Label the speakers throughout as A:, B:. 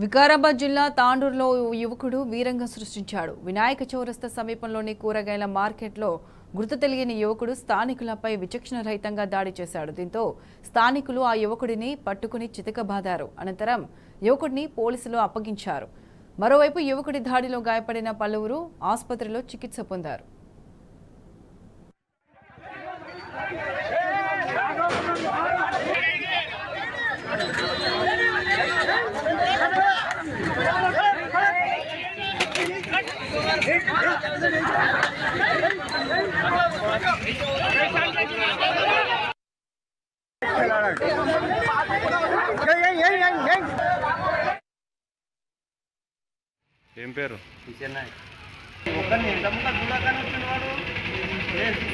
A: వికారాబాద్ జిల్లా తాండూరులో ఓ యువకుడు వీరంగం సృష్టించాడు. వినాయక చౌరస్తా సమీపంలోని కూరగాయల మార్కెట్లో గుర్తు తెలియని యువకుడు స్థానికులపై విచక్షణ రహితంగా దాడి చేశాడు. దీంతో స్థానికులు ఆ యువకుడిని పట్టుకుని చితకబాదారు. అనంతరం యువకుడిని పోలీసులు అప్పగించారు. మరోవైపు యువకుడి దాడిలో గాయపడిన పలువురు ఆసుపత్రిలో చికిత్స పొందారు.
B: ఏం పేరు?
C: ఒకరిని ఎంతమంది గుడాకాని వచ్చినవాడు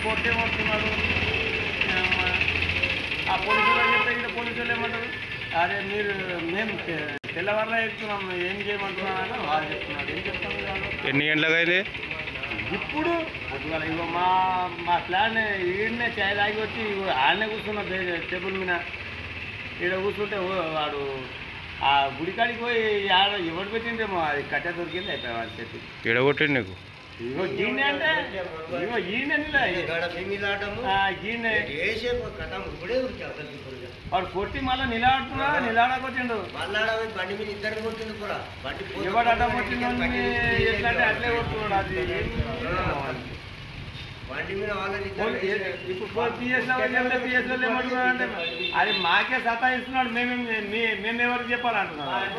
C: కొట్టే వస్తున్నాడు. ఆ పోలీసులు చెప్తే ఇక్కడ పోలీసులు ఏమంటారు, అరే మేము తెల్లవారులా చెప్తున్నాం, ఏం చేయమంటున్నాను వాళ్ళు చెప్తున్నాడు. ఏం చెప్తాను వాళ్ళు?
B: ఎన్ని గంటలకు అయితే
C: ఇప్పుడు పొద్దుగాల ఇగో మా ప్లాన్ ఈడనే చాయ్ తాగి వచ్చి ఆడనే కూర్చున్నా టేబుల్ మీద. ఈడ కూర్చుంటే వాడు ఆ గుడికాడికి పోయి ఎవరు పెట్టిండేమో అది కట్టె దొరికింది, అయిపోయి వాడి చెప్పి
B: ఎడగొట్టండి నీకు.
C: ఇగో గీనే అంటే ఇగో ఈయన వాడు కొట్టి మళ్ళీ నిలాడకొచ్చిండు. ఎవడు అడ్డం కొట్టిండు ఎట్లా అంటే అట్లే కొట్టుకున్నాడు. అది ఇప్పుడు పిఎస్లో ఏమంటున్నాడు అంటే అది మాకే సతాయిస్తున్నాడు, మేమెవరికి చెప్పాలంటున్నాడు.